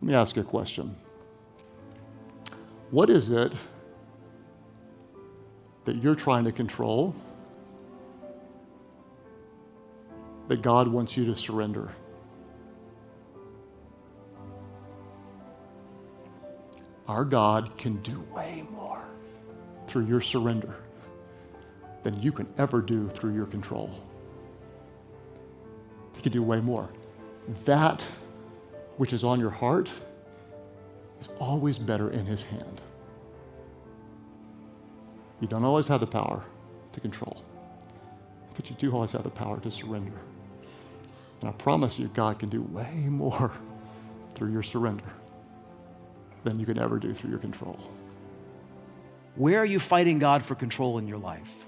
Let me ask you a question. What is it that you're trying to control that God wants you to surrender? Our God can do way more through your surrender than you can ever do through your control. He can do way more. That which is on your heart is always better in His hand. You don't always have the power to control, but you do always have the power to surrender. And I promise you, God can do way more through your surrender than you can ever do through your control. Where are you fighting God for control in your life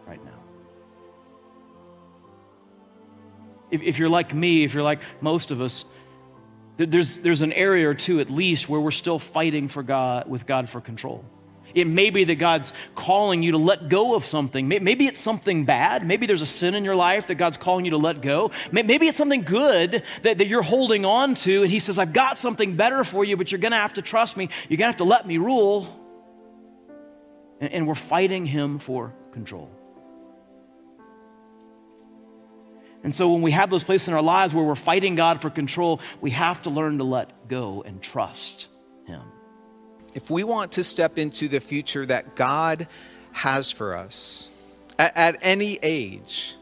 right now? If you're like me, if you're like most of us, there's an area or two at least where we're still fighting with God for control. It may be that God's calling you to let go of something. Maybe it's something bad. Maybe there's a sin in your life that God's calling you to let go. Maybe it's something good that you're holding on to, and He says, I've got something better for you, but you're going to have to trust me. You're going to have to let me rule. And we're fighting Him for control. And so when we have those places in our lives where we're fighting God for control, we have to learn to let go and trust Him. If we want to step into the future that God has for us at any age,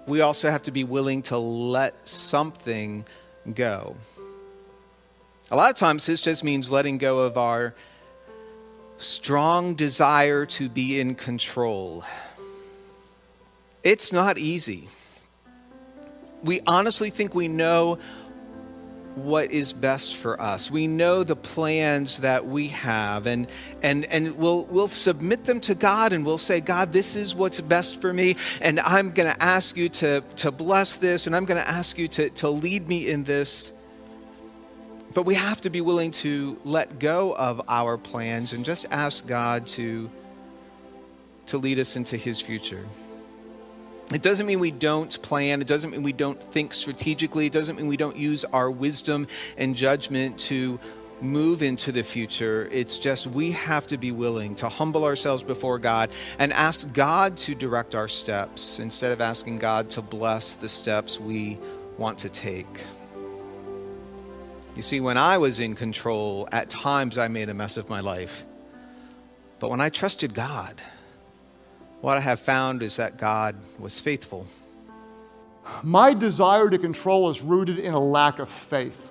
we also have to be willing to let something go. A lot of times this just means letting go of our strong desire to be in control. It's not easy. We honestly think we know what is best for us. We know the plans that we have, and we'll submit them to God, and we'll say, God, this is what's best for me, and I'm going to ask you to bless this, and I'm going to ask you to lead me in this. But we have to be willing to let go of our plans and just ask God to lead us into His future. It doesn't mean we don't plan. It doesn't mean we don't think strategically. It doesn't mean we don't use our wisdom and judgment to move into the future. It's just we have to be willing to humble ourselves before God and ask God to direct our steps instead of asking God to bless the steps we want to take. You see, when I was in control, at times I made a mess of my life. But when I trusted God, what I have found is that God was faithful. My desire to control is rooted in a lack of faith.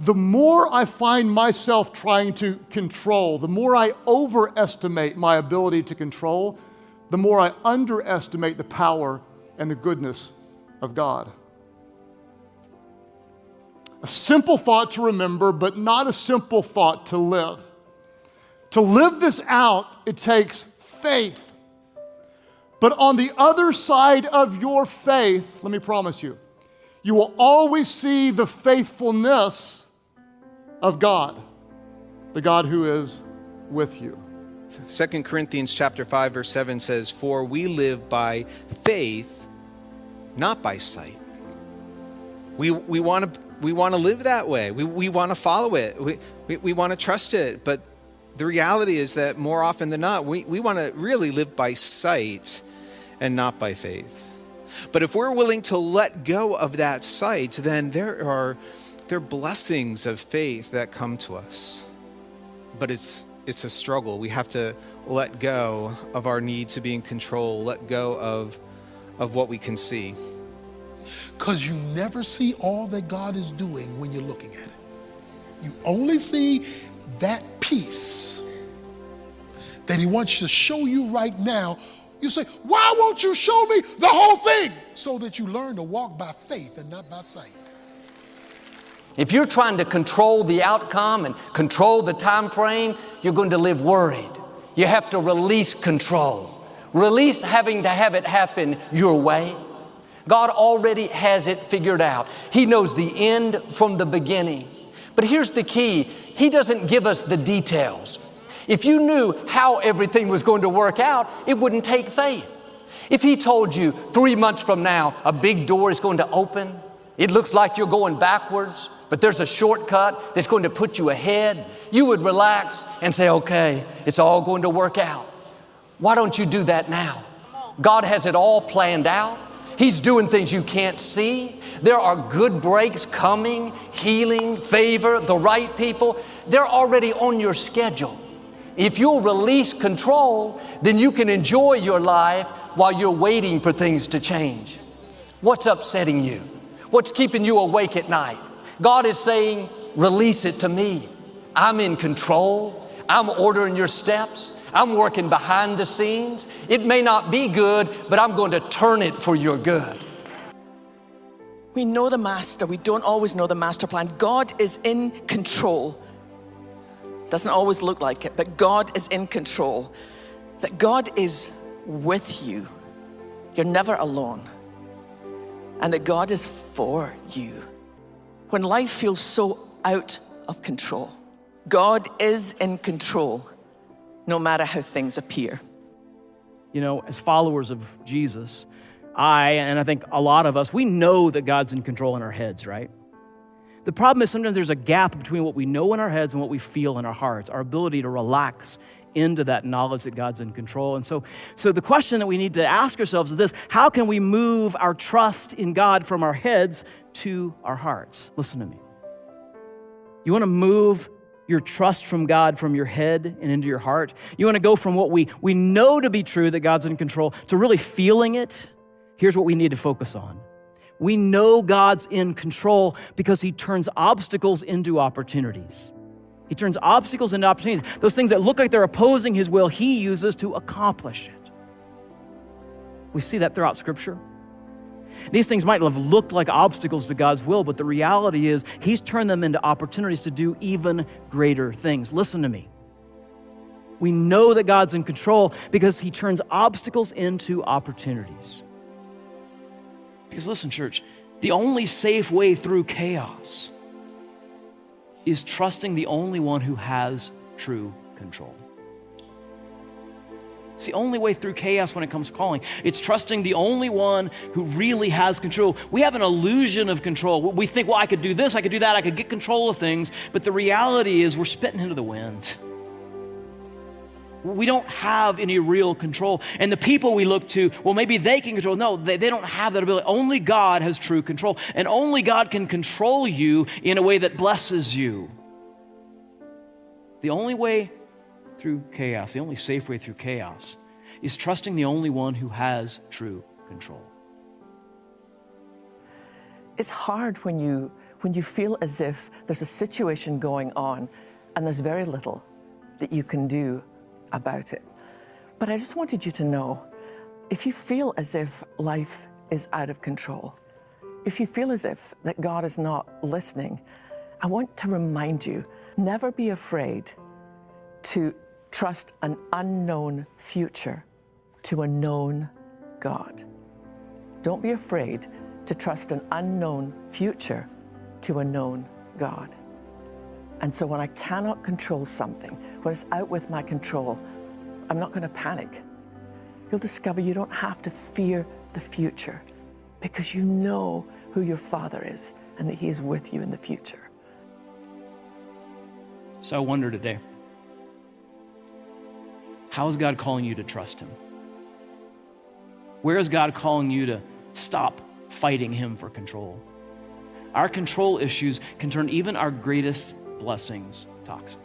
The more I find myself trying to control, the more I overestimate my ability to control, the more I underestimate the power and the goodness of God. A simple thought to remember, but not a simple thought to live. To live this out, it takes faith. But on the other side of your faith, let me promise you, you will always see the faithfulness of God, the God who is with you. 2 Corinthians chapter 5, verse 7 says, "For we live by faith, not by sight." We want to live that way. We want to follow it. We want to trust it. But the reality is that more often than not, we want to really live by sight and not by faith. But if we're willing to let go of that sight, then there are blessings of faith that come to us. But it's a struggle. We have to let go of our need to be in control, let go of what we can see. Because you never see all that God is doing when you're looking at it. You only see that piece that He wants to show you right now. You say, why won't you show me the whole thing? So that you learn to walk by faith and not by sight. If you're trying to control the outcome and control the time frame, you're going to live worried. You have to release control. Release having to have it happen your way. God already has it figured out. He knows the end from the beginning. But here's the key. He doesn't give us the details. If you knew how everything was going to work out, it wouldn't take faith. If He told you 3 months from now a big door is going to open, It looks like you're going backwards, but there's a shortcut that's going to put you ahead. You would relax and say, okay, it's all going to work out. Why don't you do that now? God has it all planned out. He's doing things you can't see. There are good breaks coming, healing, favor, the right people. They're already on your schedule. If you'll release control, then you can enjoy your life while you're waiting for things to change. What's upsetting you? What's keeping you awake at night? God is saying, release it to me. I'm in control. I'm ordering your steps. I'm working behind the scenes. It may not be good, but I'm going to turn it for your good. We know the master. We don't always know the master plan. God is in control. Doesn't always look like it, but God is in control. That God is with you. You're never alone. And that God is for you. When life feels so out of control, God is in control, no matter how things appear. You know, as followers of Jesus, I think a lot of us, we know that God's in control in our heads, right? The problem is sometimes there's a gap between what we know in our heads and what we feel in our hearts, our ability to relax into that knowledge that God's in control. And so the question that we need to ask ourselves is this: how can we move our trust in God from our heads to our hearts? Listen to me. You want to move your trust from God from your head and into your heart? You want to go from what we know to be true, that God's in control, to really feeling it? Here's what we need to focus on. We know God's in control because He turns obstacles into opportunities. He turns obstacles into opportunities. Those things that look like they're opposing His will, He uses to accomplish it. We see that throughout Scripture. These things might have looked like obstacles to God's will, but the reality is He's turned them into opportunities to do even greater things. Listen to me. We know that God's in control because He turns obstacles into opportunities. Because listen, church, the only safe way through chaos is trusting the only one who has true control. It's the only way through chaos when it comes calling. It's trusting the only one who really has control. We have an illusion of control. We think, well, I could do this, I could do that, I could get control of things. But the reality is we're spitting into the wind. We don't have any real control. And the people we look to, well, maybe they can control. No, they don't have that ability. Only God has true control. And only God can control you in a way that blesses you. The only way through chaos, the only safe way through chaos, is trusting the only one who has true control. It's hard when you feel as if there's a situation going on and there's very little that you can do about it. But I just wanted you to know, if you feel as if life is out of control, if you feel as if that God is not listening, I want to remind you, never be afraid to trust an unknown future to a known God. Don't be afraid to trust an unknown future to a known God. And so when I cannot control something, when it's out with my control, I'm not going to panic. You'll discover you don't have to fear the future because you know who your Father is and that He is with you in the future. So I wonder today, how is God calling you to trust Him? Where is God calling you to stop fighting Him for control? Our control issues can turn even our greatest blessings toxic.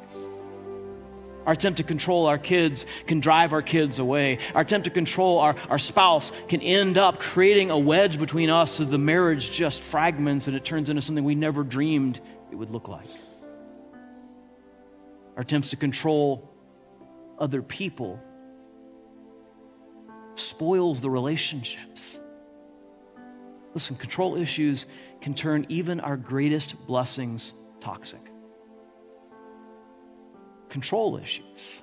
Our attempt to control our kids can drive our kids away. Our attempt to control our spouse can end up creating a wedge between us so the marriage just fragments and it turns into something we never dreamed it would look like. Our attempts to control other people spoils the relationships. Listen, control issues can turn even our greatest blessings toxic. Control issues.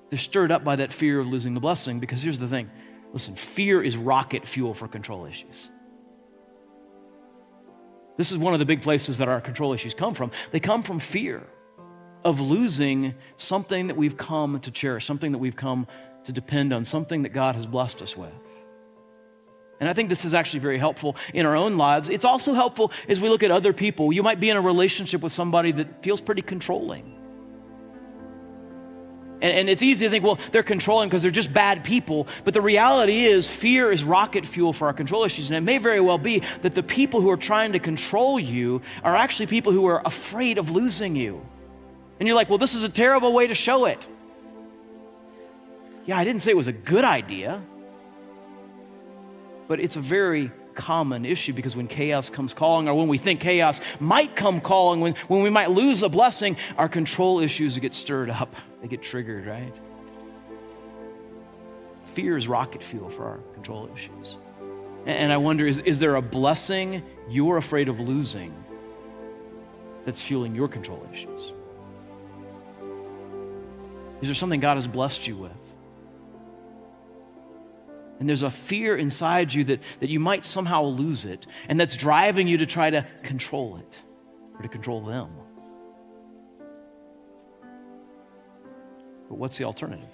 They're stirred up by that fear of losing the blessing, because here's the thing. Listen, fear is rocket fuel for control issues. This is one of the big places that our control issues come from. They come from fear of losing something that we've come to cherish, something that we've come to depend on, something that God has blessed us with. And I think this is actually very helpful in our own lives. It's also helpful as we look at other people. You might be in a relationship with somebody that feels pretty controlling. And it's easy to think, well, they're controlling because they're just bad people. But the reality is, fear is rocket fuel for our control issues. And it may very well be that the people who are trying to control you are actually people who are afraid of losing you. And you're like, well, this is a terrible way to show it. Yeah, I didn't say it was a good idea. But it's a very common issue, because when chaos comes calling, or when we think chaos might come calling, when we might lose a blessing, our control issues get stirred up. They get triggered, right? Fear is rocket fuel for our control issues. And I wonder, is there a blessing you're afraid of losing that's fueling your control issues? Is there something God has blessed you with? And there's a fear inside you that you might somehow lose it, and that's driving you to try to control it or to control them. But what's the alternative?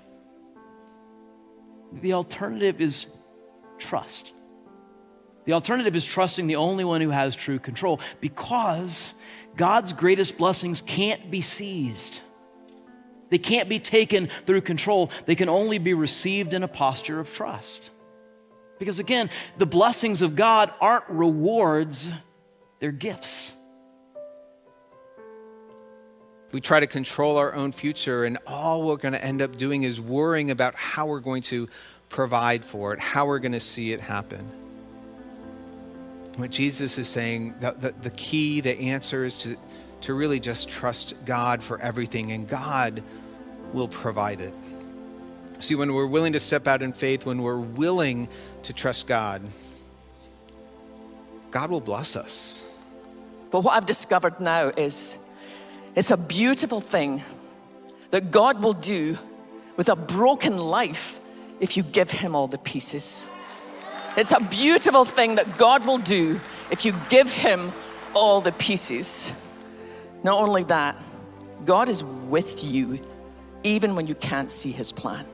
The alternative is trust. The alternative is trusting the only one who has true control, because God's greatest blessings can't be seized. They can't be taken through control. They can only be received in a posture of trust. Because again, the blessings of God aren't rewards, they're gifts. We try to control our own future, and all we're going to end up doing is worrying about how we're going to provide for it, how we're going to see it happen. What Jesus is saying, the key, the answer is to really just trust God for everything, and God will provide it. See, when we're willing to step out in faith, when we're willing to trust God, God will bless us. But what I've discovered now is it's a beautiful thing that God will do with a broken life if you give him all the pieces. It's a beautiful thing that God will do if you give him all the pieces. Not only that, God is with you even when you can't see his plan.